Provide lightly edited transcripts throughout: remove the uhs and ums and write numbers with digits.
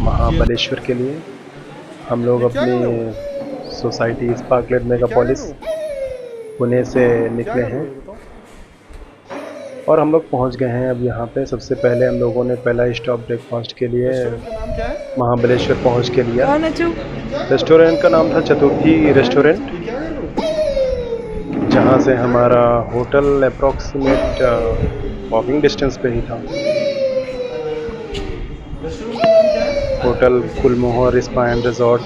महाबलेश्वर के लिए हम लोग अपनी सोसाइटी स्पार्कलेट मेगापोलिस पुणे से निकले हैं और हम लोग पहुंच गए हैं। अब यहाँ पे सबसे पहले हम लोगों ने पहला स्टॉप ब्रेकफास्ट के लिए महाबलेश्वर पहुंच के लिया। रेस्टोरेंट का नाम था चतुर्थी रेस्टोरेंट, जहाँ से हमारा होटल अप्रॉक्सीमेट वॉकिंग डिस्टेंस पे ही था। Hotel Gulmohar spa and resort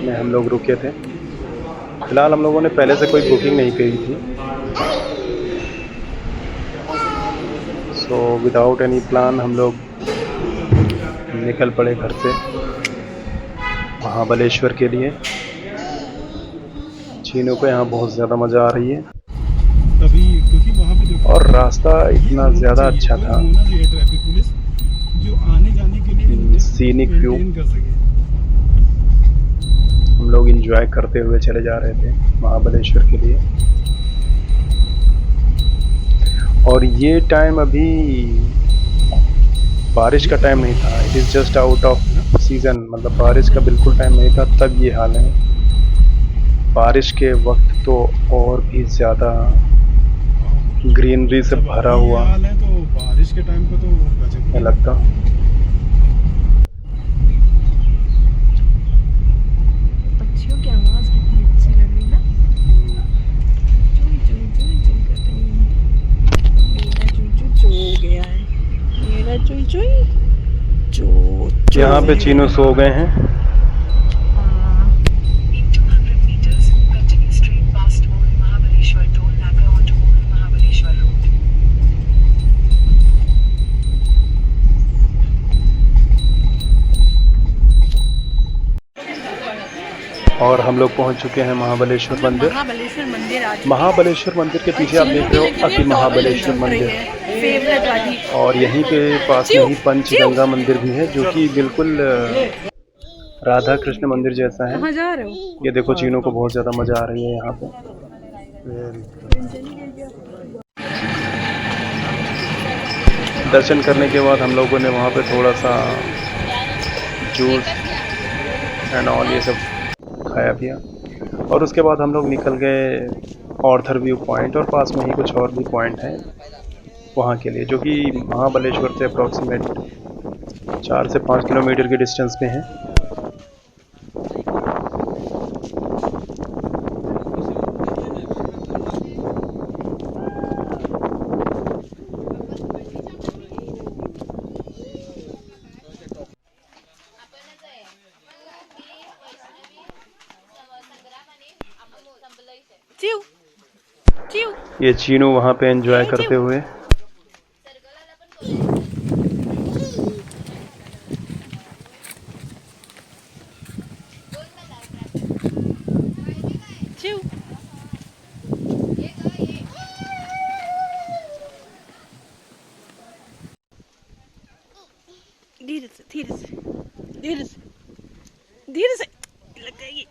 में हम लोग रुके थे। फिलहाल हम लोगों ने पहले से कोई बुकिंग नहीं करी थी, सो विदाउट एनी प्लान हम लोग निकल पड़े घर से महाबलेश्वर के लिए। चीनों को यहाँ बहुत ज़्यादा मज़ा आ रही है और रास्ता इतना ज़्यादा अच्छा था, सीनिक व्यू हम लोग एंजॉय करते हुए चले जा रहे थे महाबलेश्वर के लिए। और ये टाइम अभी बारिश का टाइम नहीं था, it is just out of season, मतलब बारिश का बिल्कुल टाइम नहीं था तब ये हाल है। बारिश के वक्त तो और भी ज़्यादा ग्रीनरी से भरा हुआ है, तो बारिश के टाइम पे तो लगता। पक्षियों की आवाज़ कितनी अच्छी लग रही ना, चुई चुई चुई चुई कर रही है। मेरा चुई चुई सो गया है, मेरा चुई चुई चो। यहाँ पे चीनू सो गए हैं। और हम लोग पहुंच चुके हैं महाबलेश्वर मंदिर। महाबलेश्वर मंदिर के पीछे आप देख रहे हो अति महाबलेश्वर मंदिर, और यहीं पे पास में ही पंचगंगा मंदिर भी है, जो कि बिल्कुल राधा कृष्ण मंदिर जैसा है। ये देखो चीनों को बहुत ज़्यादा मज़ा आ रही है यहाँ पे। दर्शन करने के बाद हम लोगों ने वहाँ पे थोड़ा सा जूस एंड ऑल ये सब खाया पिया, और उसके बाद हम लोग निकल गए ऑर्थर व्यू पॉइंट, और पास में ही कुछ और भी पॉइंट हैं वहाँ के लिए, जो कि महाबलेश्वर से अप्रॉक्सीमेट 4 से 5 किलोमीटर के डिस्टेंस पे हैं। ये चीनू वहाँ पे एंजॉय करते हुए। धीरे से धीरे से धीरे से धीरे से लग जाएगी।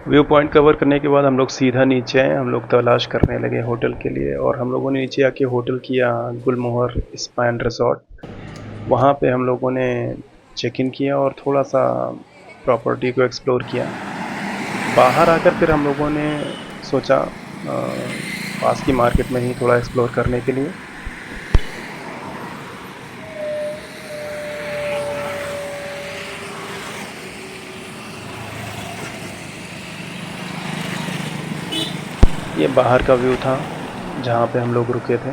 व्यू पॉइंट कवर करने के बाद हम लोग सीधा नीचे आए। हम लोग तलाश करने लगे होटल के लिए, और हम लोगों ने नीचे आके होटल किया गुलमोहर स्पा एंड रिजॉर्ट। वहाँ पे हम लोगों ने चेक इन किया और थोड़ा सा प्रॉपर्टी को एक्सप्लोर किया। बाहर आकर फिर हम लोगों ने सोचा पास की मार्केट में ही थोड़ा एक्सप्लोर करने के लिए। ये बाहर का व्यू था जहाँ पे हम लोग रुके थे।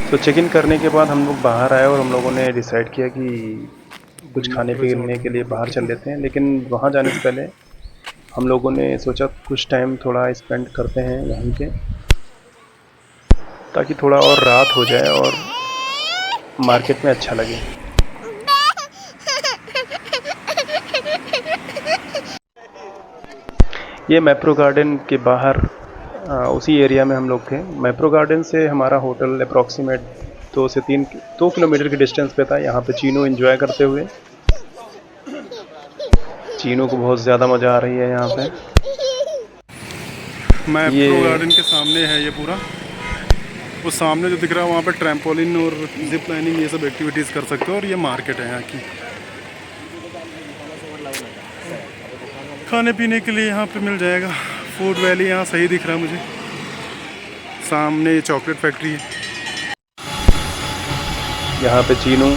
तो चेक इन करने के बाद हम लोग बाहर आए और हम लोगों ने डिसाइड किया कि कुछ खाने गुलमोहर पीने रिजॉर्ट के में लिए हम बाहर रुके चल थे। लेते हैं, लेकिन वहाँ जाने से पहले हम लोगों ने सोचा कुछ टाइम थोड़ा स्पेंड करते हैं यहीं पे, ताकि थोड़ा और रात हो जाए और मार्केट में अच्छा लगे। ये मैप्रो गार्डन के बाहर उसी एरिया में हम लोग थे। मैप्रो गार्डन से हमारा होटल अप्रॉक्सीमेट 2 किलोमीटर के डिस्टेंस पे था। यहाँ पे चीनू एंजॉय करते हुए, चीनू को बहुत ज़्यादा मज़ा आ रही है यहाँ पे। मैप्रो ये गार्डन के सामने है ये पूरा। वो सामने जो दिख रहा है वहाँ पे ट्रैम्पोलिन और जिप लाइनिंग ये सब एक्टिविटीज़ कर सकते हो। और ये मार्केट है यहाँ की। खाने पीने के लिए यहाँ पे मिल जाएगा। फूड वैली यहाँ सही दिख रहा है मुझे। सामने चॉकलेट फैक्ट्री है। यहाँ पे चीनू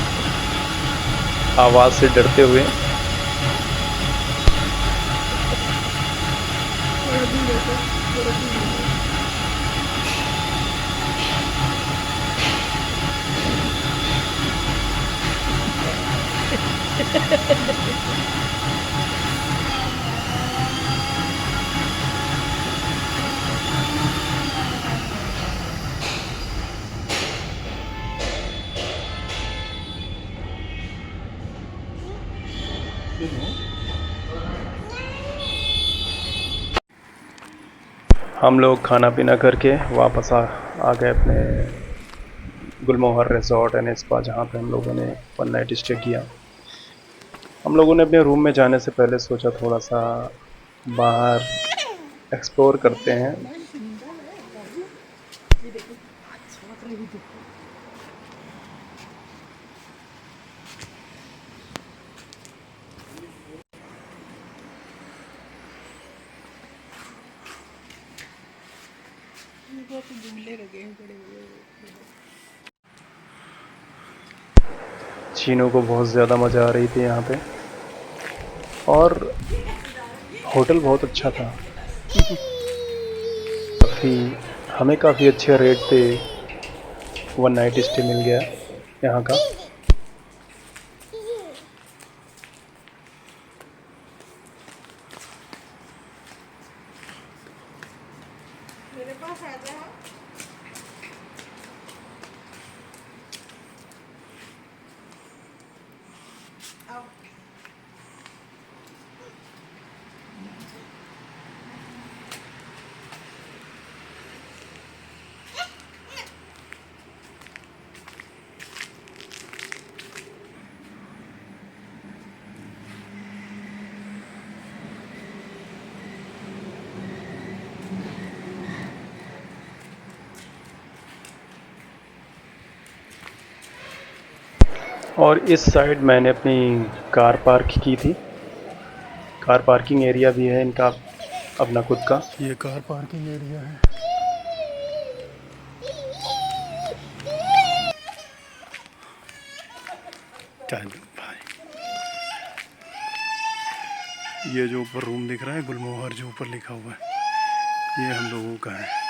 आवाज़ से डरते हुए हम लोग खाना पीना करके वापस आ गए अपने गुलमोहर रिजॉर्ट एंड स्पा, जहाँ पे हम लोगों ने 1 नाइट स्टे किया। हम लोगों ने अपने रूम में जाने से पहले सोचा थोड़ा सा बाहर एक्सप्लोर करते हैं। चीनों को बहुत ज़्यादा मज़ा आ रही थी यहाँ पे, और होटल बहुत अच्छा था। हमें काफ़ी अच्छे रेट पे 1 नाइट स्टे मिल गया यहाँ का। मेरे पास आ जा। और इस साइड मैंने अपनी कार पार्क की थी। कार पार्किंग एरिया भी है इनका अपना खुद का। ये कार पार्किंग एरिया है। चल भाई, ये जो ऊपर रूम दिख रहा है गुलमोहर जो ऊपर लिखा हुआ है ये हम लोगों का है।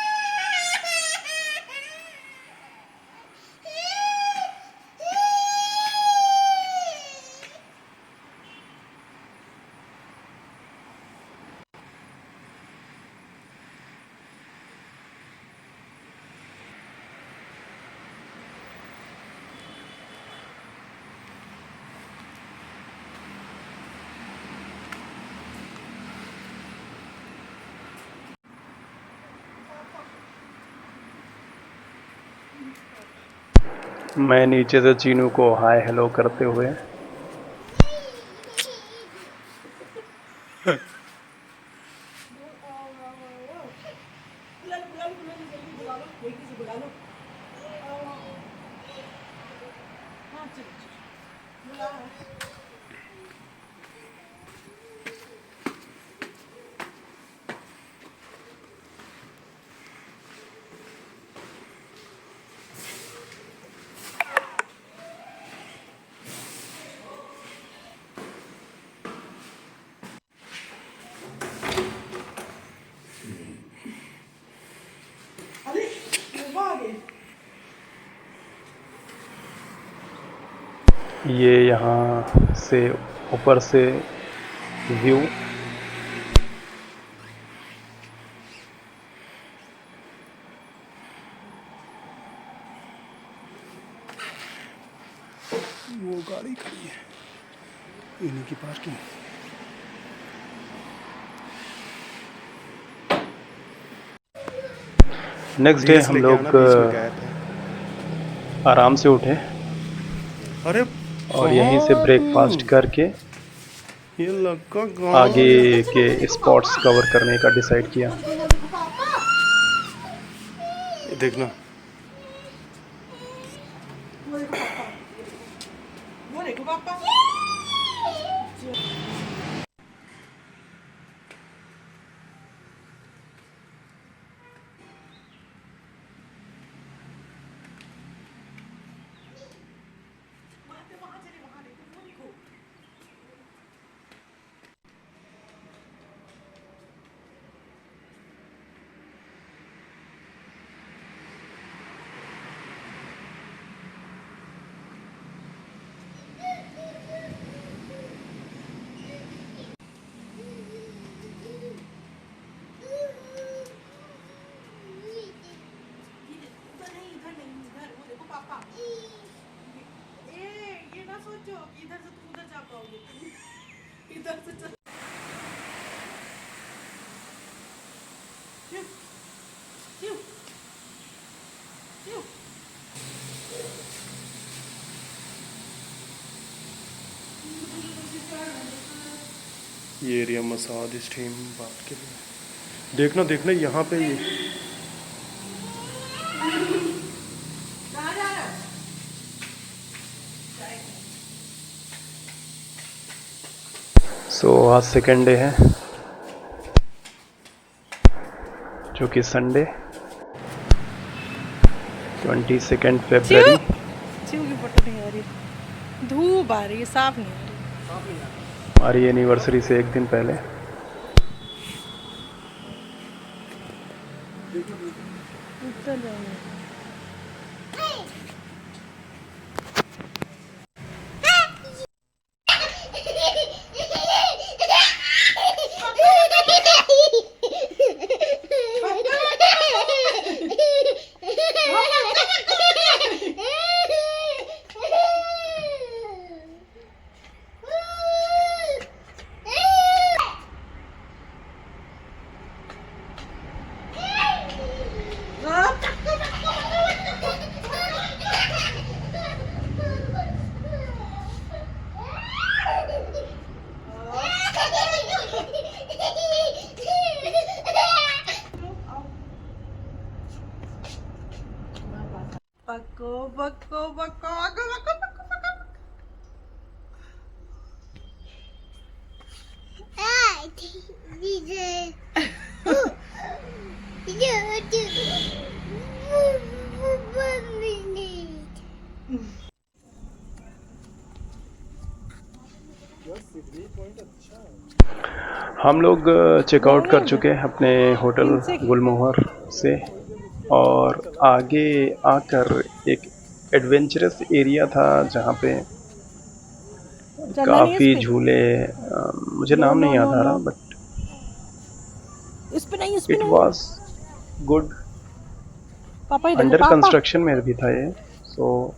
मैं नीचे से चीनू को हाय हेलो करते हुए ये यहाँ से ऊपर से व्यू वो गाड़ी खड़ी है, इन्हीं की पार्किंग। नेक्स्ट डे हम लोग गए थे। आराम से उठे अरे और यहीं से ब्रेकफास्ट करके ये लड़का आगे के स्पॉट्स कवर करने का डिसाइड किया। देखना वो देखो पापा। ये ना सोचो कि इधर से तुम उधर जा पाओगे, इधर से चल। क्यों? क्यों? क्यों? ये एरिया मसाज स्टीम बात के लिए। देखना देखना यहाँ पे ये कहाँ जा रहा है? सो आज सेकेंड डे है जो कि संडे 22 फरवरी। चिव की फोटो नहीं आ रही, धूप आ रही है, साफ नहीं आ रही। हमारी एनिवर्सरी से एक दिन पहले। ऊपर जाना। बको बको बको बको बको बको बको। हम लोग चेकआउट कर चुके हैं अपने होटल गुलमोहर से और आगे आकर एक एडवेंचरस एरिया था जहाँ पे काफ़ी झूले, मुझे नाम नहीं याद आ रहा बट इट वाज गुड। पापा अंडर कंस्ट्रक्शन में भी था ये, सो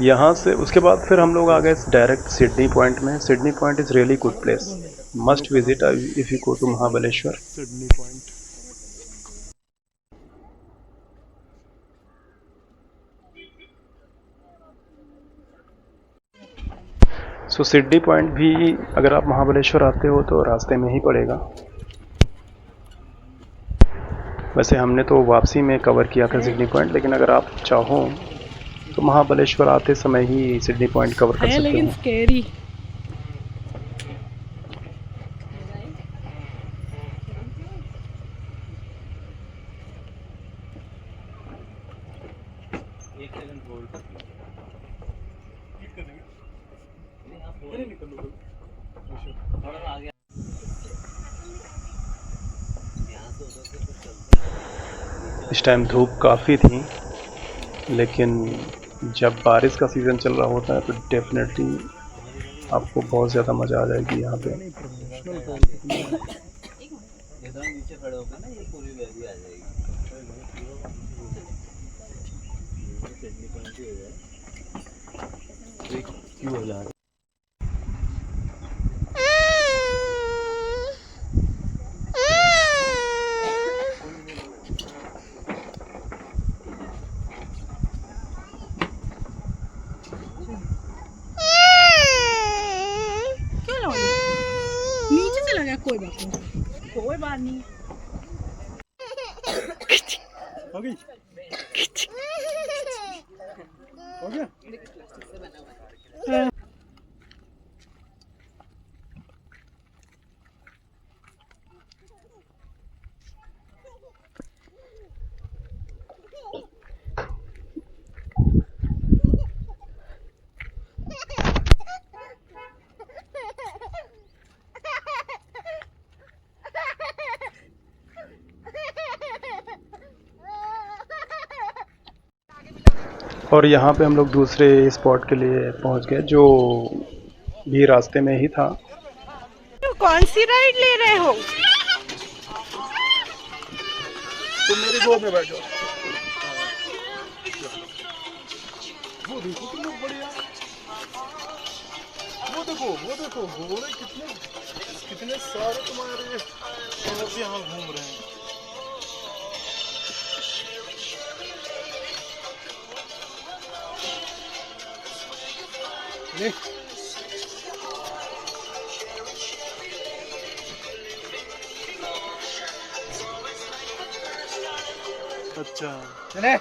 यहाँ से उसके बाद फिर हम लोग आ गए डायरेक्ट सिडनी पॉइंट में। Sydney point is really good place, must visit if you go to Mahabaleshwar. Sydney point. So Sydney point भी अगर आप महाबलेश्वर आते हो तो रास्ते में ही पड़ेगा। वैसे हमने तो वापसी में कवर किया था सिडनी पॉइंट, लेकिन अगर आप चाहो तो महाबलेश्वर आते समय ही सिडनी पॉइंट कवर कर सकते लेकिन हो। स्कैरी। इस टाइम धूप काफ़ी थी, लेकिन जब बारिश का सीज़न चल रहा होता है तो डेफिनेटली आपको बहुत ज़्यादा मज़ा आ जाएगी यहाँ पे। नीचे खड़े होकर ना ये पूरी वैली आ जाएगी। क्यों हो जा रहा नीचे चला गया, कोई बात नहीं, कोई बात नहीं। हो गई? हो गया? और यहाँ पे हम लोग दूसरे स्पॉट के लिए पहुँच गए, जो भी रास्ते में ही था। तो कौन सी राइड ले रहे हो? तुम मेरी गोद में बैठो। वो देखो तुम लोग बढ़िया, वो देखो घोड़े कितने सारे तुम्हारे यहाँ घूम रहे हैं। अच्छा चले,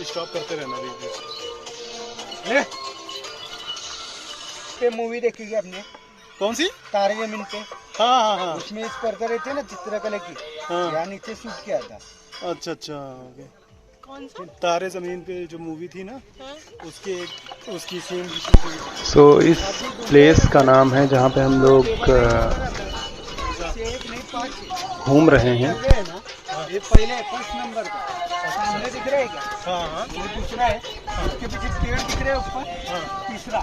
स्टॉप करते रहना बीच पे। मूवी देखी क्या आपने? कौन सी? तारे जमीन पे। हाँ। उसमें इस पर्दा रहते हैं ना, चित्रकला की। हाँ। यहाँ नीचे शूट किया था। अच्छा ओके। कौन सा? तारे जमीन पे जो मूवी थी ना, उसकी सेम। सो इस प्लेस का नाम है जहाँ पे हम लोग घूम रहे हैं। ये पहले फर्स्ट नंबर का सामने दिख रहा है क्या? हाँ। ये दूसरा है, उसके पीछे पेड़ दिख रहे हैं ऊपर। तीसरा,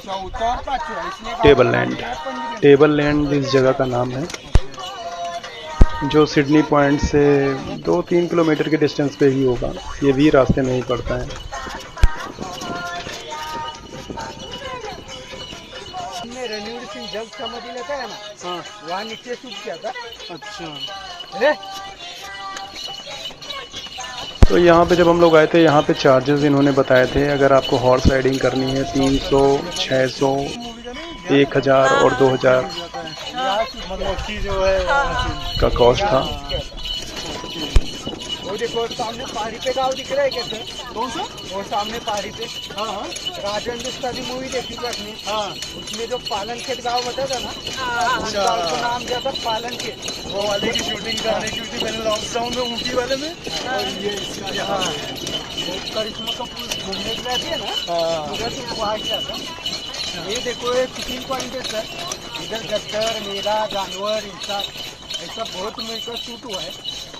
चौथा और पांचवा, इसमें टेबल लैंड इस जगह का नाम है, जो सिडनी पॉइंट से 2-3 किलोमीटर के डिस्टेंस पे ही होगा। ये भी रास्ते में ही पड़ता है। रणवीर सिंह जब समाधि लेता है ना, हाँ। वहाँ नीचे शूट किया था। अच्छा। तो यहाँ पे जब हम लोग आए थे, यहाँ पे चार्जेस इन्होंने बताए थे। अगर आपको हॉर्स राइडिंग करनी है 300, 600, 1000 और 2000 मतलब की जो है का कॉस्ट था। वो देखो सामने पहाड़ी पे गाँव दिख रहा है क्या सर? कौन सा? वो सामने पहाड़ी पे। हाँ। राजा हिंदुस्तानी मूवी देखी थी आपने? हाँ। उसमें जो पालन खेत गाँव बता था ना, उस गाँव का नाम क्या था? पालन खेत। वो वाले की शूटिंग कराने की थी मैंने लॉकडाउन में, ऊटी वाले में। और ये इसका यहाँ करिश्मा कपूर घूमने गए थे ना, हाँ। उधर से वहाँ किया था। ये देखो ये पिकिंग पॉइंट है सर। इधर गद्दर, मेरा, जानवर, इंसान, ऐसा बहुत मिलकर शूट हुआ है।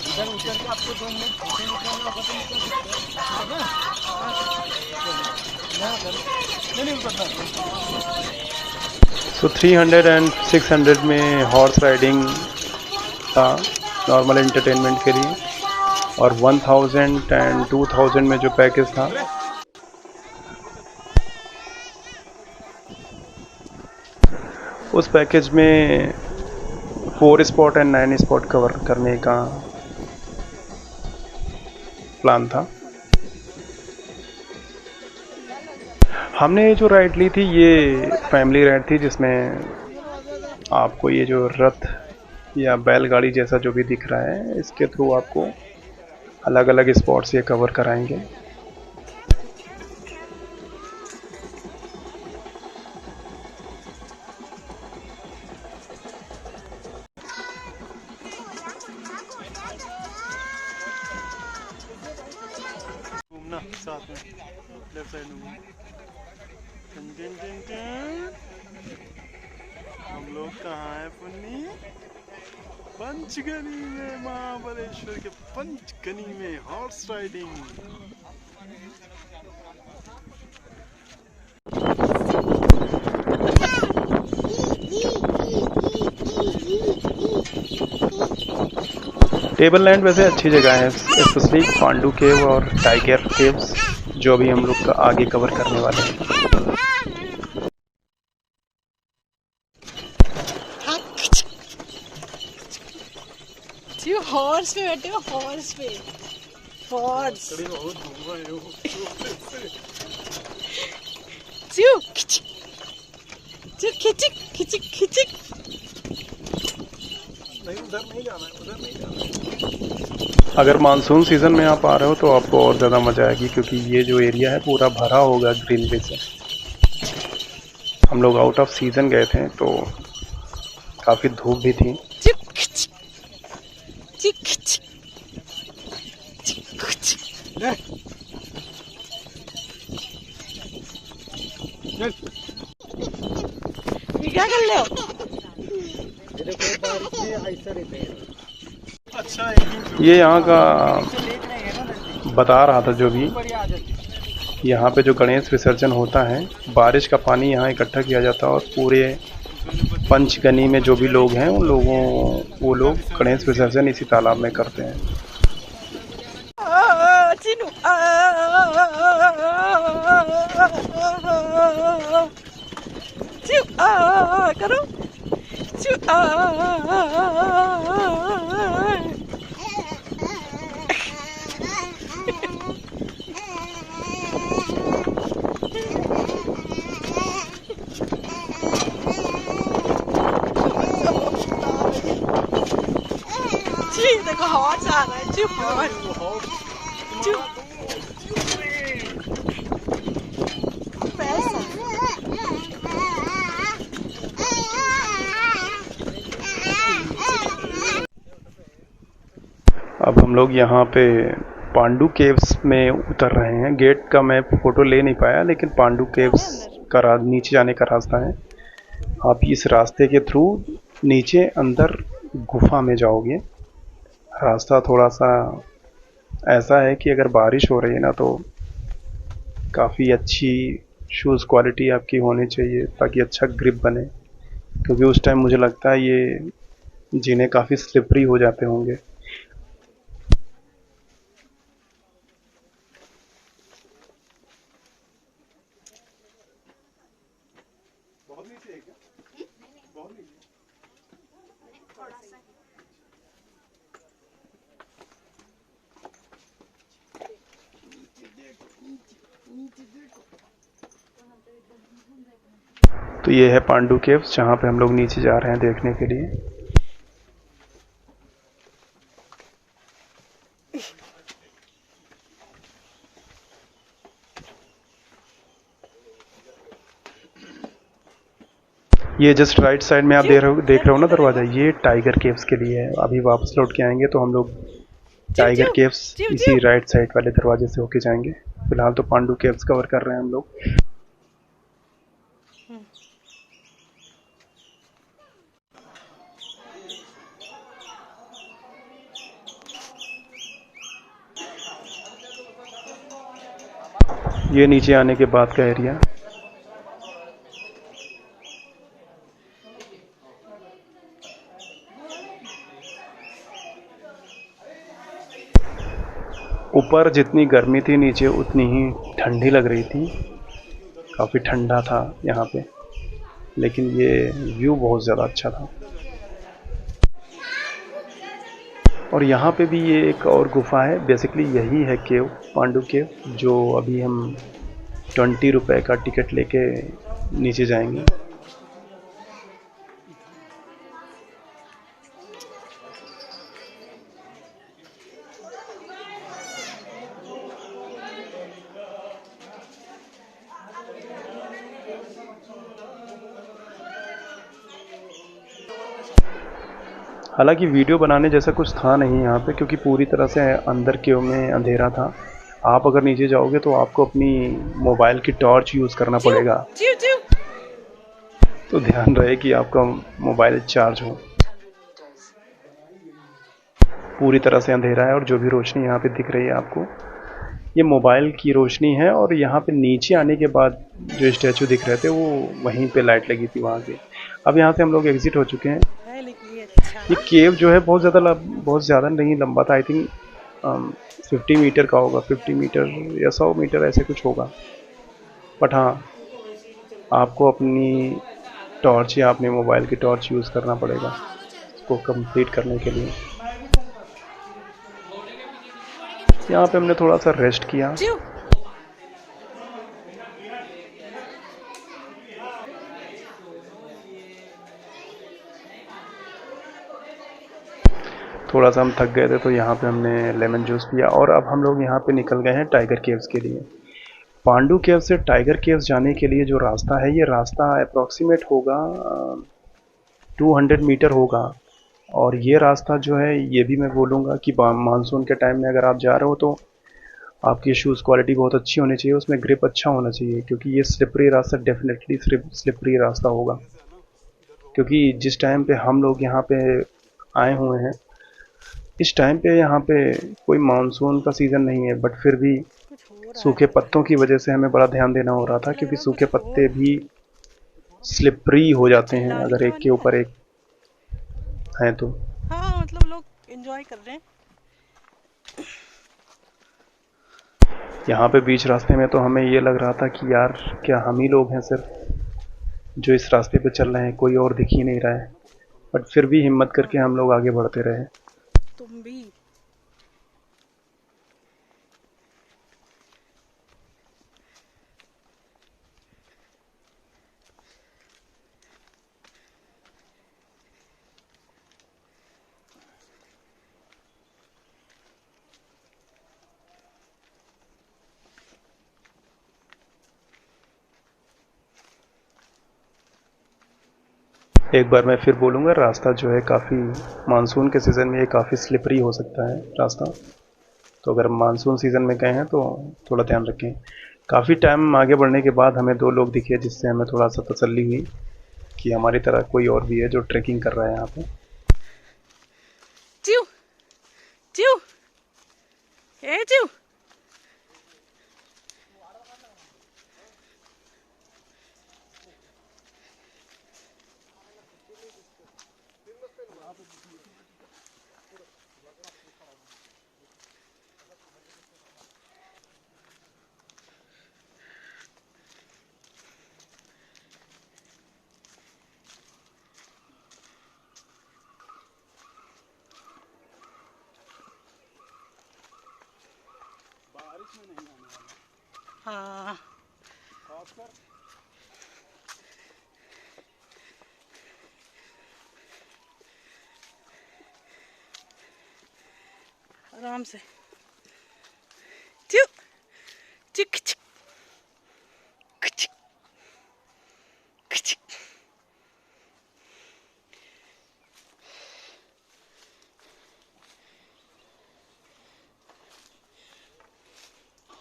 इधर उतर के आपको 2 मिनट फोटो निकालना होगा तो निकल सकते हैं ना? नहीं उतरना। सो 300 एंड 600 में हॉर्स राइडिंग था नॉर्मल एंटरटेनमेंट के लिए, और 1000 एंड 2000 में जो पैकेज था उस पैकेज में 4 स्पॉट एंड 9 स्पॉट कवर करने का प्लान था। हमने जो राइड ली थी ये फैमिली राइड थी, जिसमें आपको ये जो रथ या बैलगाड़ी जैसा जो भी दिख रहा है, इसके थ्रू आपको अलग अलग स्पॉट्स ये कवर कराएंगे। घूमना साथ में। लेफ्ट साइड में टन टन टन टन। हम लोग कहाँ हैं पुन्नी? पंचगनी में, महाबलेश्वर के पंचगनी में हॉर्स राइडिंग। टेबल लैंड वैसे अच्छी जगह है, स्पेशली पांडू केव और टाइगर केव्स जो अभी हम लोग का आगे कवर करने वाले हैं। हॉर्स पे बैठे हो, हॉर्स पे, हॉर्स खिचिक खिचिक खिचिक। नहीं, उधर नहीं जाना है, उधर नहीं जाना है। अगर मानसून सीजन में आप आ रहे हो तो आपको और ज़्यादा मज़ा आएगी, क्योंकि ये जो एरिया है पूरा भरा होगा ग्रीनरी से। हम लोग आउट ऑफ सीजन गए थे तो काफ़ी धूप भी थी। क्या कर ले हो? अच्छा ये यहाँ का बता रहा था जो भी, यहाँ पे जो गणेश विसर्जन होता है, बारिश का पानी यहाँ इकट्ठा किया जाता है और पूरे पंचगनी में जो भी लोग हैं वो लोग गणेश विसर्जन इसी तालाब में करते हैं। चिनू करो देखो हॉर्स आ रहा है। चुप चुप पैसा। अब हम लोग यहाँ पे पांडू केव्स में उतर रहे हैं। गेट का मैं फ़ोटो ले नहीं पाया, लेकिन पांडू केव्स का नीचे जाने का रास्ता है। आप इस रास्ते के थ्रू नीचे अंदर गुफा में जाओगे। रास्ता थोड़ा सा ऐसा है कि अगर बारिश हो रही है ना तो काफ़ी अच्छी शूज़ क्वालिटी आपकी होनी चाहिए ताकि अच्छा ग्रिप बने, क्योंकि उस टाइम मुझे लगता है ये जिन्हें काफ़ी स्लिपरी हो जाते होंगे। तो ये है पांडू केव्स, जहाँ पे हम लोग नीचे जा रहे हैं देखने के लिए। ये जस्ट राइट साइड में आप देख रहे हो ना दरवाज़ा, ये टाइगर केव्स के लिए है। अभी वापस लौट के आएंगे तो हम लोग टाइगर केव्स इसी राइट साइड वाले दरवाजे से होके जाएंगे। फिलहाल तो पांडू केव्स कवर कर रहे हैं हम लोग। ये नीचे आने के बाद का एरिया। ऊपर जितनी गर्मी थी नीचे उतनी ही ठंडी लग रही थी। काफ़ी ठंडा था यहाँ पे, लेकिन ये व्यू बहुत ज़्यादा अच्छा था। और यहाँ पे भी ये एक और गुफा है, बेसिकली यही है केव, पांडू केव, जो अभी हम 20 रुपए का टिकट लेके नीचे जाएंगे। हालांकि वीडियो बनाने जैसा कुछ था नहीं यहाँ पे, क्योंकि पूरी तरह से अंदर केव में अंधेरा था। आप अगर नीचे जाओगे तो आपको अपनी मोबाइल की टॉर्च यूज़ करना पड़ेगा, चिव चिव। तो ध्यान रहे कि आपका मोबाइल चार्ज हो। पूरी तरह से अंधेरा है और जो भी रोशनी यहाँ पे दिख रही है आपको, ये मोबाइल की रोशनी है। और यहाँ पे नीचे आने के बाद जो स्टैचू दिख रहे थे वो वहीं पे लाइट लगी थी वहाँ पे। अब यहाँ से हम लोग एग्जिट हो चुके हैं। है लेकिन ये अच्छा ये केव जो है बहुत ज़्यादा नहीं लंबा था, आई थिंक 50 मीटर का होगा, 50 मीटर या 100 मीटर ऐसे कुछ होगा। बट हाँ, आपको अपनी टॉर्च या अपने मोबाइल की टॉर्च यूज़ करना पड़ेगा इसको कंप्लीट करने के लिए। यहाँ पे हमने थोड़ा सा रेस्ट किया। चिव। थोड़ा सा हम थक गए थे तो यहाँ पे हमने लेमन जूस पिया और अब हम लोग यहाँ पे निकल गए हैं टाइगर केव्स के लिए। पांडू केव से टाइगर केव्स जाने के लिए जो रास्ता है, ये रास्ता अप्रॉक्सीमेट होगा 200 मीटर होगा। और ये रास्ता जो है, ये भी मैं बोलूँगा कि मानसून के टाइम में अगर आप जा रहे हो तो आपकी शूज़ क्वालिटी बहुत अच्छी होनी चाहिए, उसमें ग्रिप अच्छा होना चाहिए, क्योंकि ये स्लिपरी रास्ता डेफिनेटली स्लिपरी रास्ता होगा। क्योंकि जिस टाइम पे हम लोग यहाँ पे आए हुए हैं, इस टाइम पे यहाँ पे कोई मानसून का सीज़न नहीं है, बट फिर भी कुछ हो रहा सूखे पत्तों की वजह से हमें बड़ा ध्यान देना हो रहा था, क्योंकि सूखे पत्ते भी स्लिपरी हो जाते हैं अगर एक के ऊपर एक हैं तो। है। हाँ मतलब लोग एंजॉय कर रहे हैं। यहाँ पे बीच रास्ते में तो हमें ये लग रहा था कि यार क्या हम ही लोग हैं सिर्फ जो इस रास्ते पे चल रहे हैं, कोई और दिख ही नहीं रहा है। बट फिर भी हिम्मत करके हम लोग आगे बढ़ते रहे। तुम भी। एक बार मैं फिर बोलूँगा, रास्ता जो है काफ़ी मानसून के सीज़न में ये काफ़ी स्लिपरी हो सकता है रास्ता, तो अगर मानसून सीज़न में गए हैं तो थोड़ा ध्यान रखें। काफ़ी टाइम आगे बढ़ने के बाद हमें 2 लोग दिखे, जिससे हमें थोड़ा सा तसल्ली हुई कि हमारी तरह कोई और भी है जो ट्रैकिंग कर रहा है यहाँ पे। चिव चिव। ए चिव। हाँ आराम से। चिव चिक चिक चिक चिक।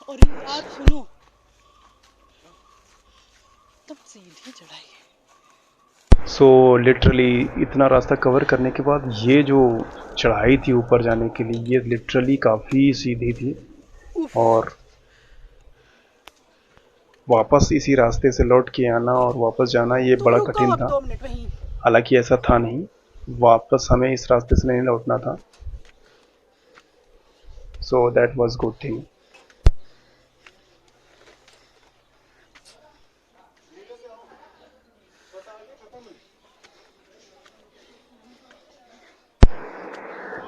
और यार सुनो, तब सीधी चढ़ाई है। सो लिटरली इतना रास्ता कवर करने के बाद ये जो चढ़ाई थी ऊपर जाने के लिए, ये लिटरली काफ़ी सीधी थी और वापस इसी रास्ते से लौट के आना और वापस जाना ये बड़ा रुको कठिन अब था। 2 मिनट वहीं। हालांकि ऐसा था नहीं, वापस हमें इस रास्ते से नहीं लौटना था। So that was good thing.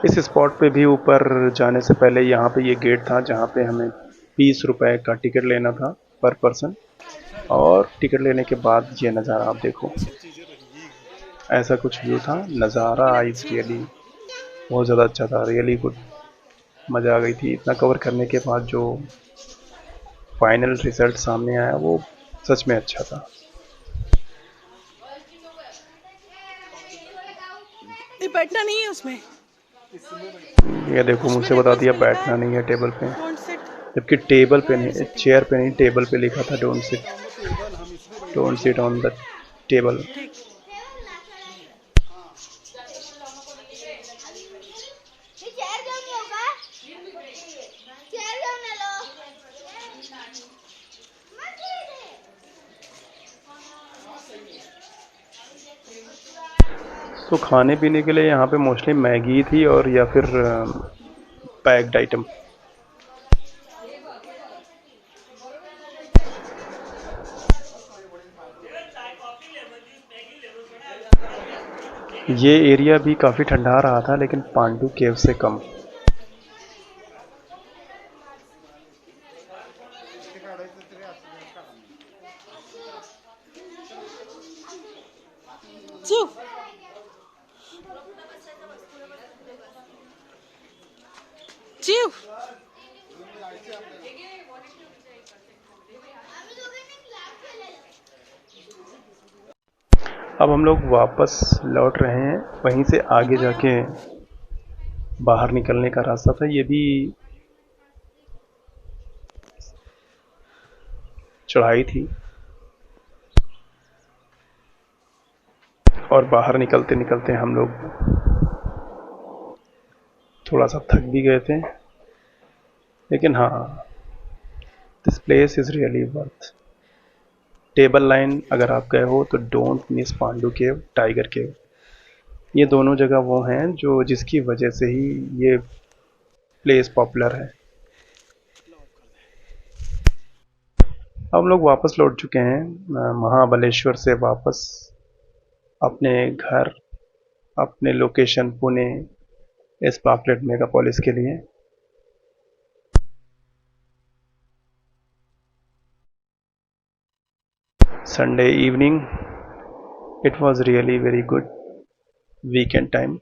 इस स्पॉट पे भी ऊपर जाने से पहले यहाँ पे ये गेट था जहाँ पे हमें 20 रुपए का टिकट लेना था पर पर्सन, और टिकट लेने के बाद ये नज़ारा आप देखो, ऐसा कुछ व्यू था। नज़ारा इज रियली बहुत ज़्यादा अच्छा था, रियली गुड, मज़ा आ गई थी। इतना कवर करने के बाद जो फाइनल रिजल्ट सामने आया वो सच में अच्छा था। ये बैठना नहीं है उसमें। ये देखो मुझसे बता दिया बैठना नहीं है टेबल पे। Don't sit. जबकि टेबल पे नहीं, चेयर पे नहीं, टेबल पे लिखा था don't sit on the table. तो खाने पीने के लिए यहाँ पे मोस्टली मैगी थी और या फिर पैक्ड आइटम। ये एरिया भी काफ़ी ठंडा रहा था लेकिन पांडू केव से कम। चिव चिव अब हम लोग वापस लौट रहे हैं। वहीं से आगे जाके बाहर निकलने का रास्ता था। ये भी चढ़ाई थी और बाहर निकलते निकलते हम लोग थोड़ा सा थक भी गए थे, लेकिन हाँ, this place is really worth. Table line अगर आप गए हो तो don't miss Pandu cave, tiger केव। ये दोनों जगह वो हैं जो जिसकी वजह से ही ये प्लेस पॉपुलर है। अब हम लोग वापस लौट चुके हैं महाबलेश्वर से वापस अपने घर, अपने लोकेशन पुणे स्पार्कलेट मेगापोलिस के लिए। Sunday evening, it was really very good weekend time.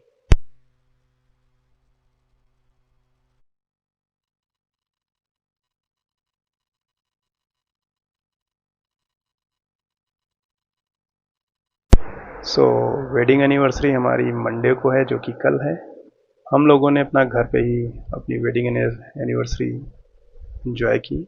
So wedding anniversary हमारी मंडे को है, जो कि कल है। हम लोगों ने अपना घर पे ही अपनी वेडिंग एनिवर्सरी एंजॉय की।